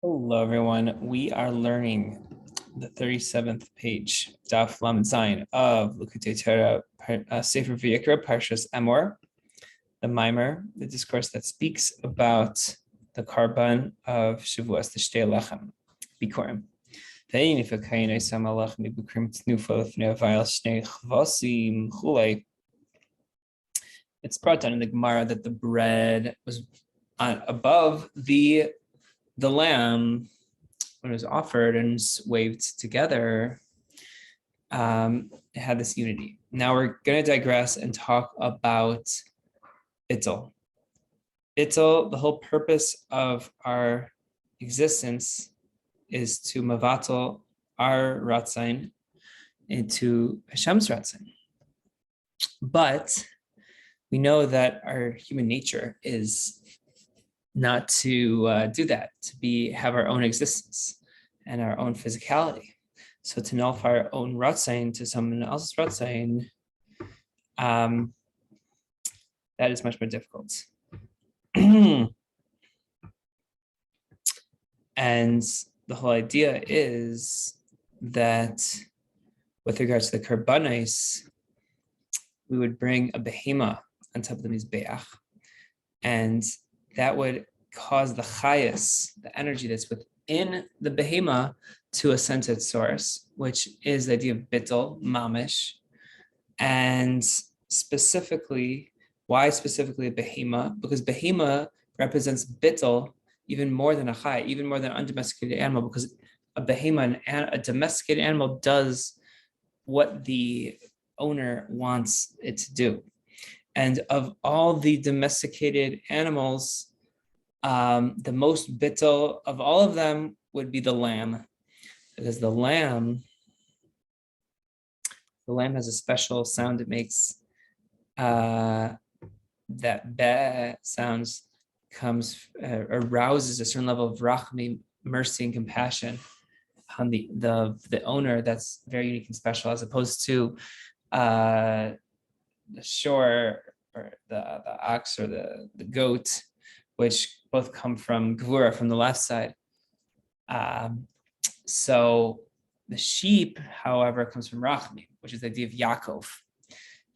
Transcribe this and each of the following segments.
Hello, everyone. We are learning the 37th page, Daf Lamed Zayin of Likkutei Torah, Sefer Vayikra, Parshas Emor, the mimer, the discourse that speaks about the carbon of Shavuos, the Shtei Lechem, Bikurim. והניף הכהן שם הלך מבקרים תנופה לפני הוויל שני כבשים וכולי. It's brought down in the Gemara that the bread was above the lamb when it was offered and waved together. It had this unity. Now we're going to digress and talk about bitul. Bitul, the whole purpose of our existence is to mavatal our ratzain into Hashem's ratzain. But we know that our human nature is not to do that, to have our own existence and our own physicality. So to nullify our own ratzain to someone else's ratzain, that is much more difficult. And the whole idea is that with regards to the karbanos, we would bring a behema on top of the mizbeach, and that would cause the chayas, the energy that's within the behema, to ascend to its source, which is the idea of bitul, mamish. And specifically, why specifically a behema? Because behema represents bitul even more than a chay, even more than an undomesticated animal, because a behema, a domesticated animal, does what the owner wants it to do. And of all the domesticated animals, the most bitul of all of them would be the lamb, because the lamb has a special sound it makes. That beh sounds arouses a certain level of rachmi, mercy and compassion on the owner. That's very unique and special, as opposed to the shore or the ox or the goat, which both come from gvura, from the left side. So the sheep, however, comes from rachmi, which is the idea of Yaakov.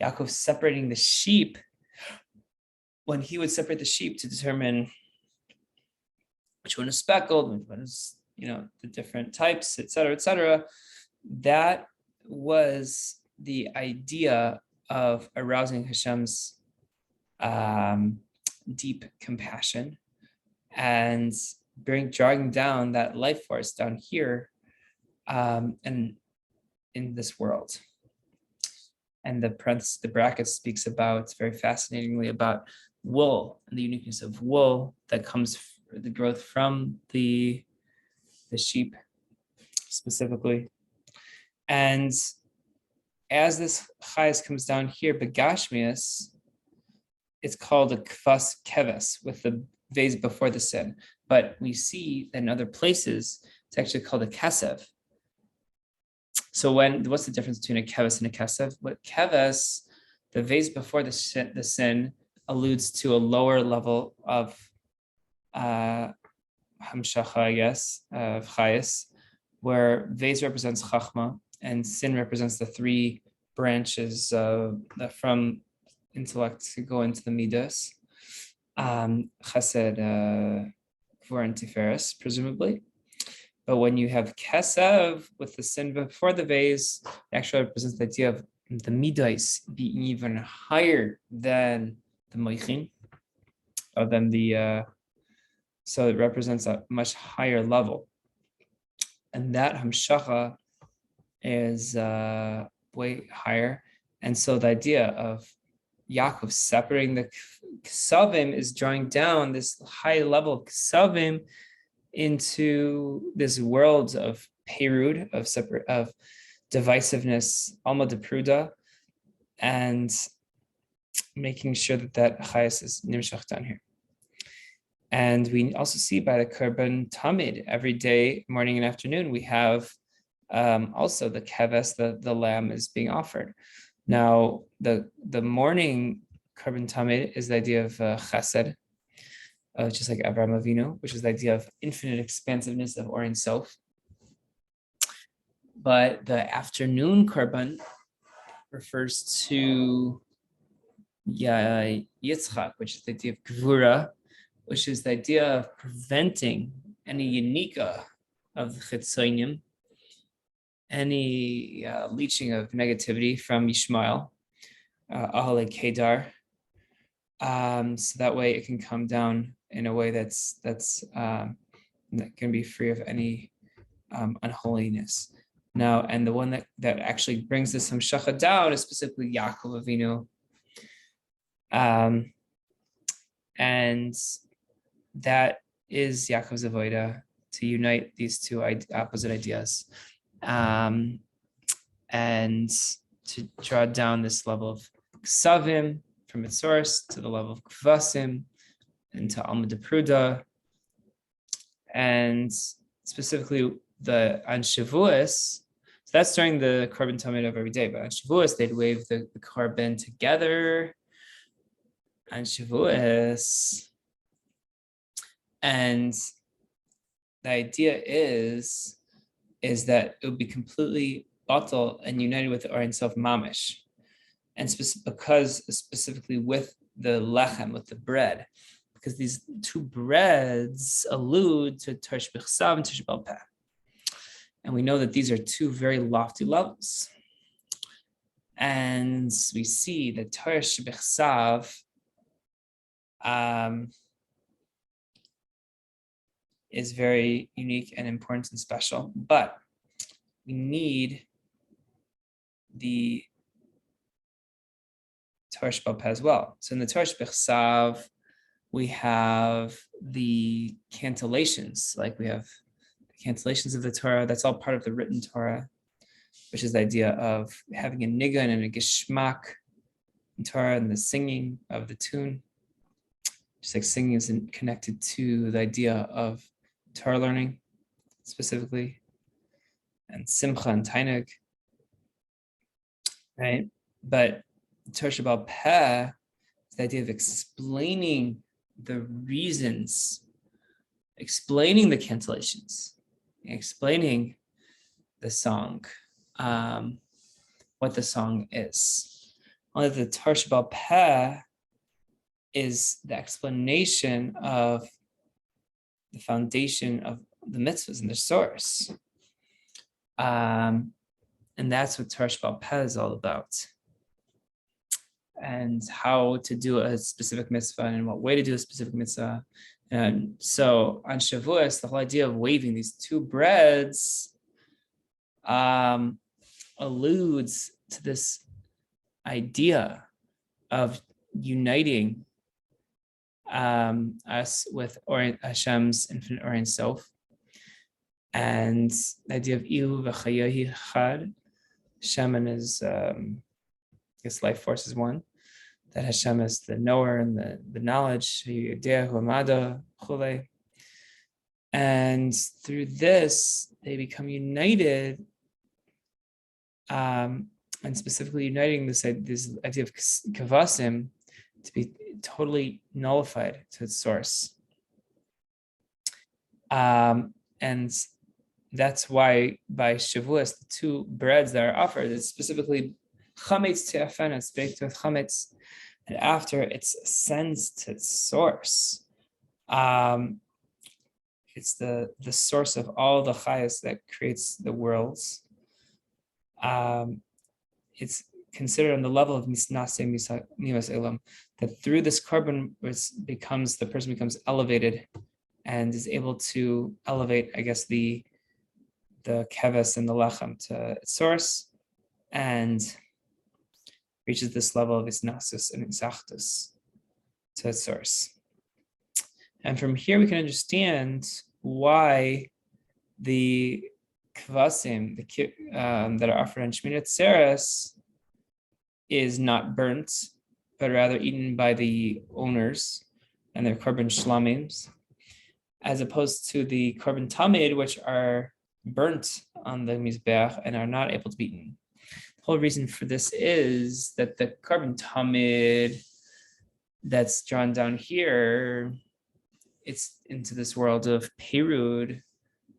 Yaakov separating the sheep. When he would separate the sheep to determine which one is speckled, which one is, the different types, et cetera, that was the idea of arousing Hashem's deep compassion and drawing down that life force down here and in this world. And the bracket speaks about, very fascinatingly, about wool and the uniqueness of wool that comes the growth from the sheep specifically. And as this chayas comes down here, begashmias, it's called a keves with the vase before the sin. But we see that in other places, it's actually called a kesev. So what's the difference between a keves and a kesev? What keves, the vase before the sin, alludes to a lower level of hamshacha, I guess, of chayas, where vase represents chachma and sin represents the three branches from intellect to go into the midas, chesed, gvura, and tiferes, presumably. But when you have kesev with the sin before the vase, it actually represents the idea of the midas being even higher than the moichin, or than so it represents a much higher level. And that hamshacha is way higher. And so the idea of Yaakov separating the ksavim is drawing down this high level of ksavim into this world of perud, of divisiveness, alma de pruda, and making sure that chayas is nimshach down here. And we also see by the korban tamid, every day, morning and afternoon, we have also the keves, the lamb is being offered. Now, the morning korban tamid is the idea of chesed, just like Avinu, which is the idea of infinite expansiveness of Or Ein Sof. But the afternoon korban refers to Yitzchak, which is the idea of Gvura, which is the idea of preventing any Yanika of the Chitzonim, any leaching of negativity from Yishmael, Ahale Kedar, so that way it can come down in a way that can be free of any unholiness. Now, and the one that actually brings this Hamshacha down is specifically Yaakov Avinu, and that is Yaakov's avoda, to unite these two opposite ideas, and to draw down this level of ksavim from its source to the level of kvasim into Alma de Pruda, and specifically the on Shavuos. So that's during the korban tamid of every day, but on Shavuos they'd wave the korban together on Shavuos, and the idea is that it would be completely batal and united with the Or Ein Sof mamish, and because specifically with the lechem, with the bread, because these two breads allude to Torah B'chsav and Torah B'al Peh, and we know that these are two very lofty levels, and we see that Torah B'chsav is very unique and important and special, but we need the Torah B'al Peh as well. So in the Torah B'chsav, we have the cantillations, like we have the cantillations of the Torah. That's all part of the written Torah, which is the idea of having a nigun and a geshmak in Torah, and the singing of the tune. Just like singing is connected to the idea of Torah learning specifically, and simcha and tainug, right? But Torah B'al Peh is the idea of explaining the reasons, explaining the cantillations, explaining the song, what the song is. Only the Torah B'al Peh is the explanation of the foundation of the mitzvahs and the source. And that's what Torah B'al Peh is all about. And how to do a specific mitzvah and in what way to do a specific mitzvah. And so on Shavuos, the whole idea of waving these two breads alludes to this idea of uniting us with Hashem's infinite Or Ein Sof, and the idea of Ilu v'chayahi chad. Hashem and his life force is one. That Hashem is the knower and the knowledge. And through this, they become united, and specifically uniting this idea of kvasim to be totally nullified to its source. And that's why by Shavuos, the two breads that are offered is specifically chametz te'afen, it's baked with chametz, and after it ascends to its source. It's the source of all the chayas that creates the worlds. It's considered on the level of misnase mimas elam, that through this korban the person becomes elevated and is able to elevate, I guess, the keves and the lechem to its source, and reaches this level of isnasus and isachtus to its source. And from here we can understand why the kvasim that are offered on Shmini Atzeres is not burnt, but rather eaten by the owners and their korban shlamims, as opposed to the korban tamid, which are burnt on the mizbeach and are not able to be eaten. The whole reason for this is that the korban tamid that's drawn down here it's into this world of perud,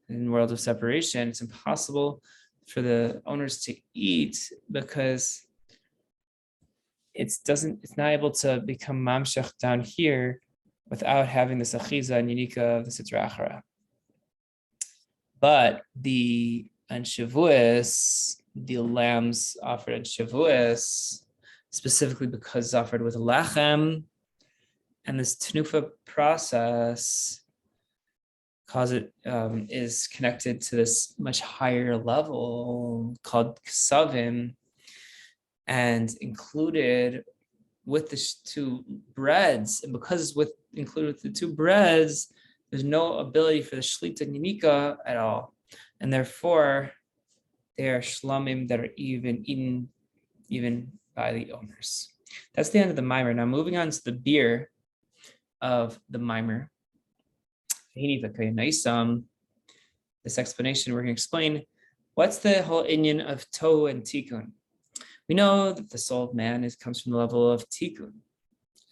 in the world of separation. It's impossible for the owners to eat because it's not able to become mamshech down here without having this achiza and unika of the sitra achara. But on Shavuos, the lambs offered on Shavuos, specifically because offered with lechem, and this tenufa process is connected to this much higher level called ksavim, and included with the two breads. And because it's included with the two breads, there's no ability for the shlita ninika at all, and therefore they are shlamim that are even eaten even by the owners. That's the end of the mimer. Now moving on to the beer of the mimer. This explanation, we're going to explain what's the whole inyan of tohu and tikkun. We know that the soul of man comes from the level of tikkun,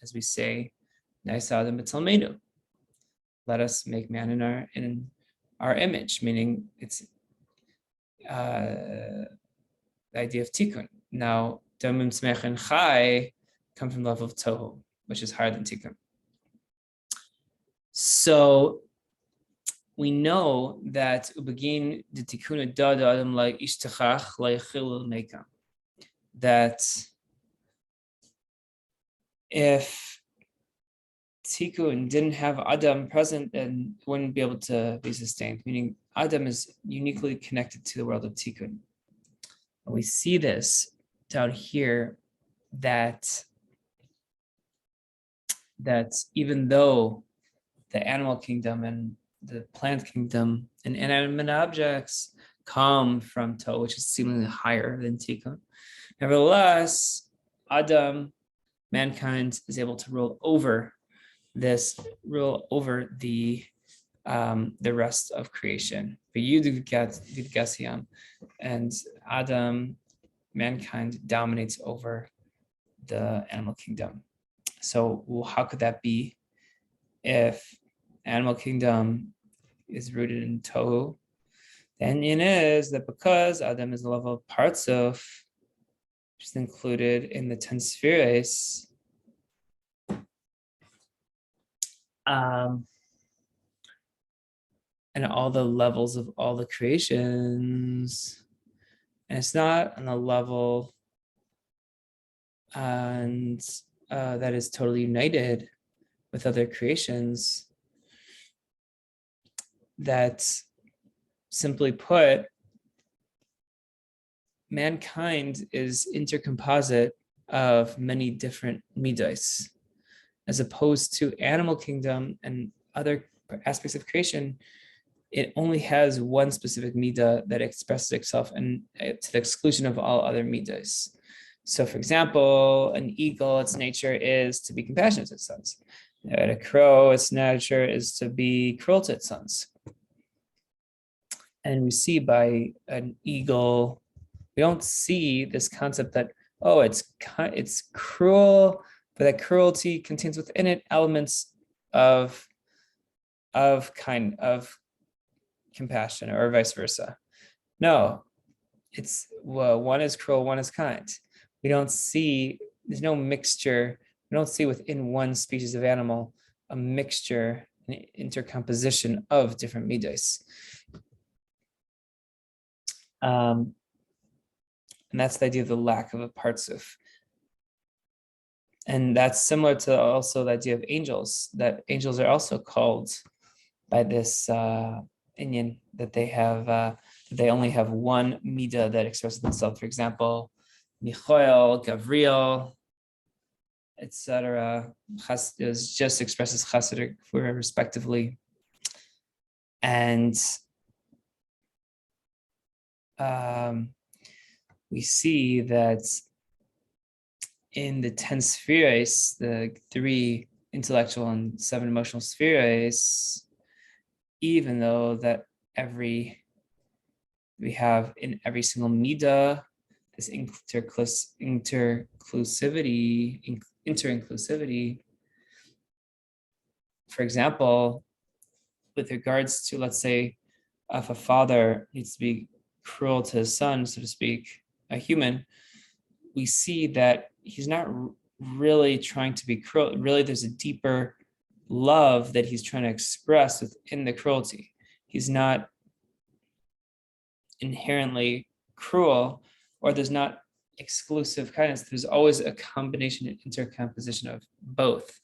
as we say, Adam b'talmeinu. Let us make man in our image, meaning it's the idea of tikkun. Now, damim tzmech and chai come from the level of tohu, which is higher than tikkun. So we know that ubegin the tikkun da adam la ishtachach la yachil mekam, that if tikkun didn't have Adam present, then it wouldn't be able to be sustained, meaning Adam is uniquely connected to the world of tikkun. And we see this down here, that even though the animal kingdom and the plant kingdom and inanimate objects come from tohu, which is seemingly higher than tikkun, nevertheless, Adam, mankind, is able to rule over the rest of creation. And Adam, mankind, dominates over the animal kingdom. So how could that be? If animal kingdom is rooted in tohu, the Inyan is that because Adam is the level of parts of, which is included in the 10 spheres, and all the levels of all the creations, and it's not on a level and that is totally united with other creations, that simply put, mankind is intercomposite of many different midos, as opposed to animal kingdom and other aspects of creation. It only has one specific midah that expresses itself, and to the exclusion of all other midos. So, for example, an eagle, its nature is to be compassionate to its sons. A crow, its nature is to be cruel to its sons. And we see by an eagle, we don't see this concept that, oh, it's cruel, but that cruelty contains within it elements of compassion, or vice versa. No, it's one is cruel, one is kind. We don't see, there's no mixture. We don't see within one species of animal a mixture, an intercomposition of different midos. And that's the idea of the lack of a partsuf. And that's similar to also the idea of angels, that angels are also called by this inyan, that they only have one midah that expresses themselves. For example, Michael, Gabriel, etc. Just expresses chesed respectively. And we see that in the 10 spheres, the 3 intellectual and 7 emotional spheres, even though that we have in every single midah this interinclusivity, For example, with regards to, let's say, if a father needs to be cruel to his son, so to speak, a human, we see that he's not really trying to be cruel. Really, there's a deeper love that he's trying to express within the cruelty. He's not inherently cruel, or there's not exclusive kindness. There's always a combination and intercomposition of both.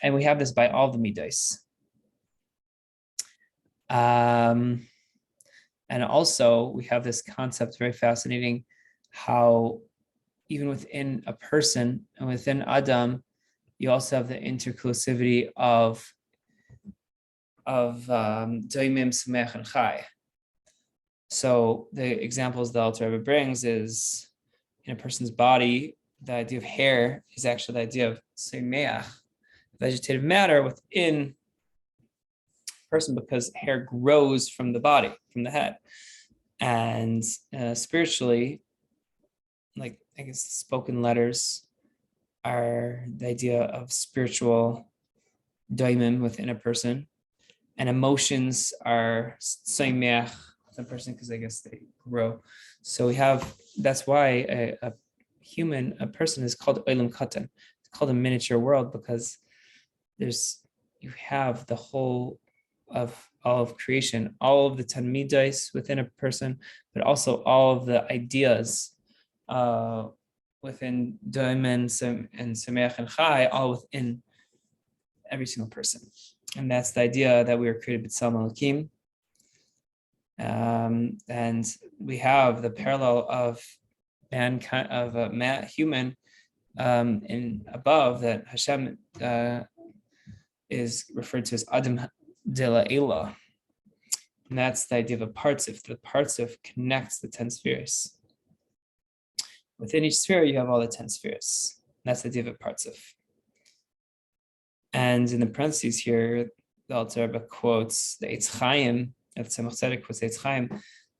And we have this by all the midos. And also we have this concept, very fascinating, how even within a person and within Adam, you also have the interclusivity of doimim, samech, and chai. So the examples the Alter Rebbe brings is, in a person's body, the idea of hair is actually the idea of semeach, vegetative matter within a person, because hair grows from the body, from the head. And spiritually, like, I guess, spoken letters are the idea of spiritual daimim within a person, and emotions are semeach, the person, because I guess they grow. So we have, that's why a person is called olam katan. It's called a miniature world, because you have the whole of all of creation, all of the 10 midos within a person, but also all of the ideas within Doimen and Sameach and Chai, all within every single person. And that's the idea that we were created b'tselem Elokim. And we have the parallel of mankind, of a human in above, that Hashem is referred to as Adam de la Ela. And that's the idea of a partzif. The partzif connects the 10 spheres. Within each sphere, you have all the 10 spheres. That's the idea of a partzif. And in the parentheses here, the Alter Rebbe quotes the Eitz Chaim,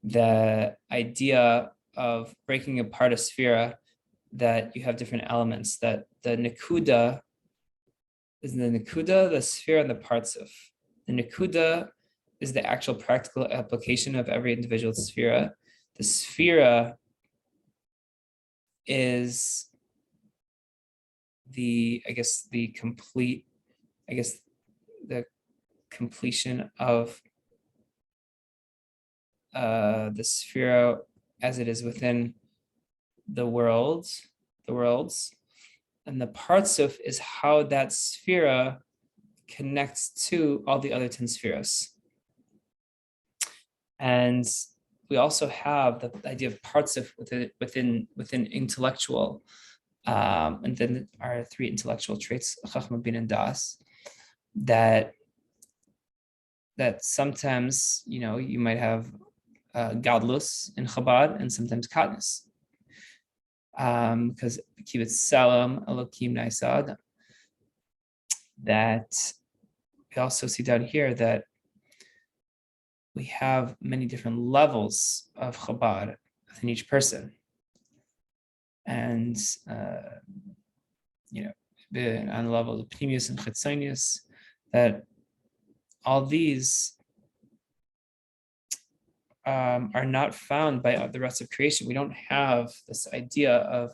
the idea of breaking apart a sphere, that you have different elements, that the nekuda is the sphere, and the partzif. The nekuda is the actual practical application of every individual sphere. The sphere is the completion of the sphere as it is within the worlds, and the partzuf is how that sphere connects to all the other 10 spheres. And we also have the idea of partzuf within intellectual, and then our 3 intellectual traits, chachma, bin, and das, that sometimes, you might have gadlus in Chabad, and sometimes katnus, because kibbutz salam elokim naisad. That we also see down here that we have many different levels of Chabad within each person, and on the level of pnimius and chitzonius, that all these are not found by the rest of creation. We don't have this idea of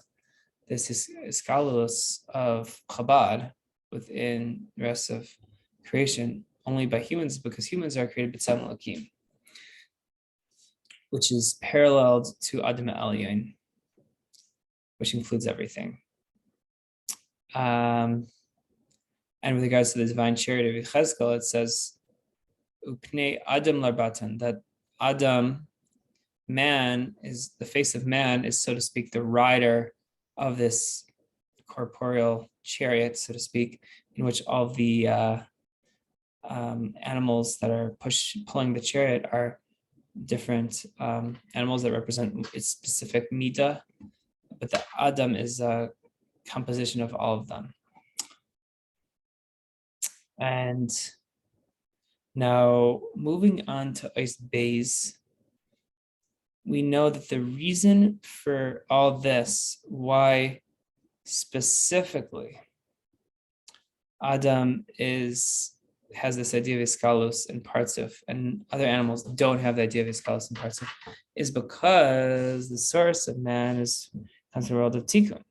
this iskalus of Chabad within the rest of creation, only by humans, because humans are created b'tselem Elokim, which is paralleled to Adam Elyon, which includes everything. And with regards to the divine chariot of Yechezkel, it says, Upnei Adam larbatan, that Adam, man, is the face of man, is, so to speak, the rider of this corporeal chariot, so to speak, in which all the animals that are pulling the chariot are different animals that represent its specific midah, but the Adam is a composition of all of them. And now, moving on to Eis Beis, we know that the reason for all this, why specifically Adam has this idea of iskalus in parts of, and other animals don't have the idea of iskalus in parts of, is because the source of man comes from the world of tikkun.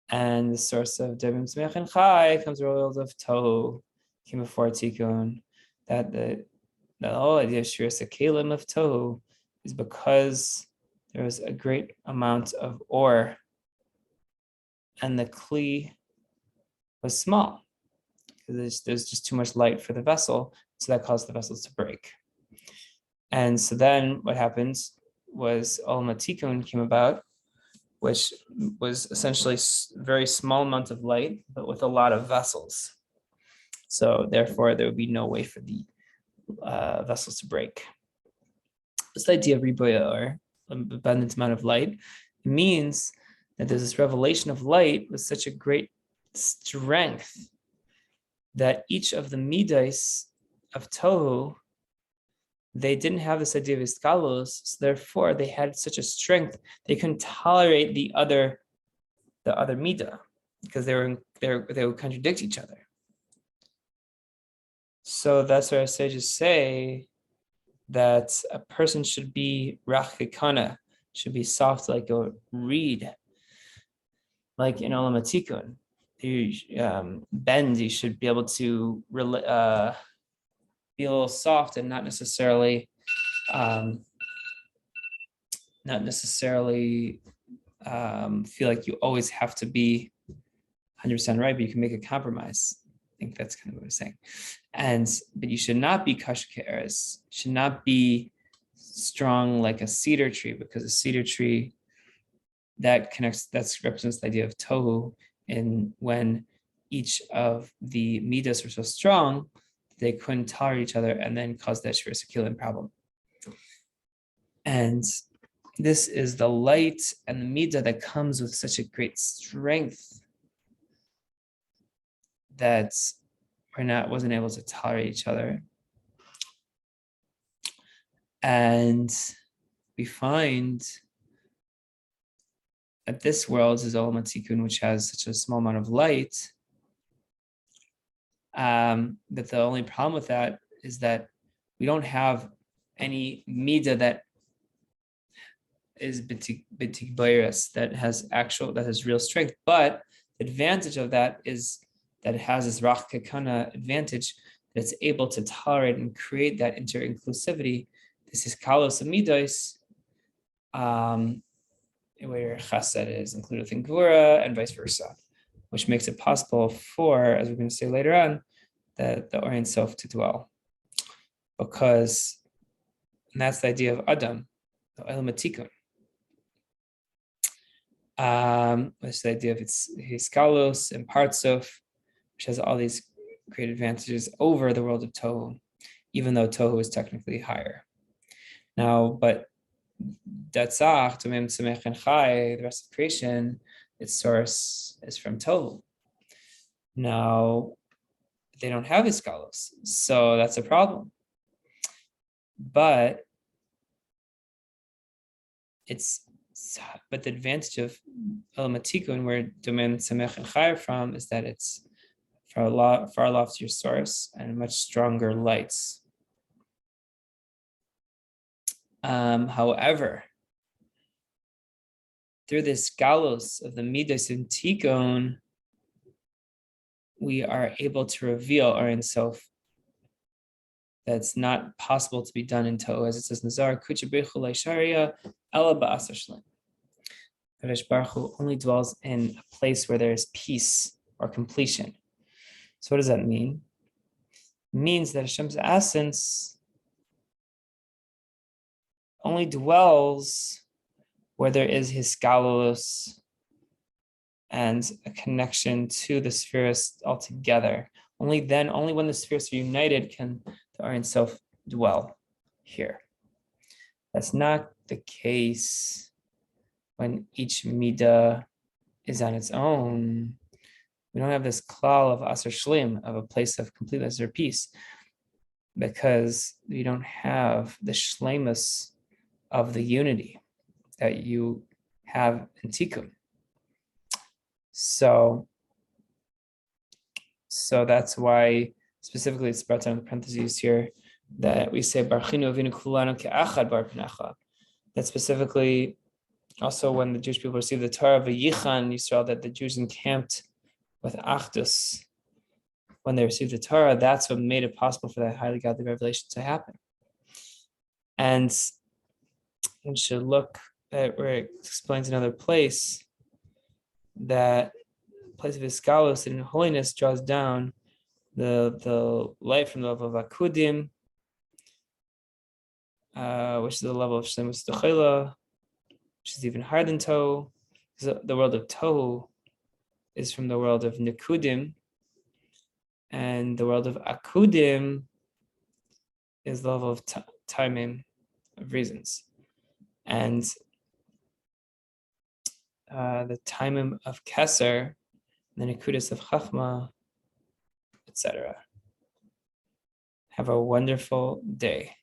And the source of Devim Tzmeach and Chai comes from the world of Tohu, came before tikkun. That the whole idea of Shiras Kelim of Tohu is because there was a great amount of ore and the Kli was small. There's just too much light for the vessel, so that caused the vessels to break. And so then what happens was Olam Tikkun came about, which was essentially a very small amount of light, but with a lot of vessels. So therefore, there would be no way for the vessels to break. This idea of riboya, or abundant amount of light, means that there's this revelation of light with such a great strength that each of the midas of Tohu, they didn't have this idea of iskalus, so therefore they had such a strength they couldn't tolerate the other midah, because they would contradict each other. So that's why our sages say that a person should be rachikana, should be soft like a reed, like in Olam Tikkun. You bend, you should be able to be a little soft and not necessarily feel like you always have to be 100% right, but you can make a compromise. I think that's kind of what I'm saying. But you should not be kashkeres, should not be strong like a cedar tree, because a cedar tree that represents the idea of tohu. And when each of the midas were so strong, they couldn't tolerate each other and then caused that shiras kelim problem. And this is the light and the midah that comes with such a great strength that wasn't able to tolerate each other. And we find that this world is Olam Tikkun, which has such a small amount of light, that the only problem with that is that we don't have any midah that is bitigbayras, that has real strength. But the advantage of that is that it has this rach kekana advantage, that it's able to tolerate and create that inter-inclusivity. This is kalos amidos, where chesed is included within gvura and vice versa, which makes it possible for, as we're going to say later on, the Or Ein Sof to dwell. And that's the idea of Adam, the Olam Tikkun. That's the idea of its hiskalos and partsof, which has all these great advantages over the world of Tohu, even though Tohu is technically higher. Now, but Datzach, Tumim, Tzemech, and Chai, the rest of creation, its source is from Tohu. Now, they don't have iskalos, so that's a problem. But the advantage of Olam Tikkun, where Tumim, Tzemech, and Chai are from, is that it's far loftier source and much stronger lights. However, through this galos of the midas in tikkun, we are able to reveal our Ein Sof. That's not possible to be done in Tohu, as it says in Nazar, Kucha Beichu Leisharia, Ela Ba'asar Shlem. Kadosh Baruch Hu only dwells in a place where there is peace or completion. So what does that mean? It means that Hashem's essence only dwells where there is hiskalos and a connection to the spheres altogether. Only when the spheres are united can the Or Ein Sof dwell here. That's not the case when each midah is on its own. We don't have this klal of asar shlim, of a place of completeness or peace, because we don't have the shlemus of the unity that you have in tikkun. So So that's why specifically it's brought down in the parentheses here that we say Barchinu Avinu Kulanu Ke'achad Bar Pnecha. That specifically also when the Jewish people received the Torah V'yichan Yisrael, that the Jews encamped with Achdus when they received the Torah, that's what made it possible for that highly godly revelation to happen. And we should look at where it explains another place that place of Iskalos in holiness draws down the light from the level of Akudim, which is the level of Shlemus Dechela, which is even higher than Tohu. The world of Tohu is from the world of Nikudim, and the world of Akudim is the level of timing of reasons. And the timing of Keser, the Nikudis of Chachma, etc. Have a wonderful day.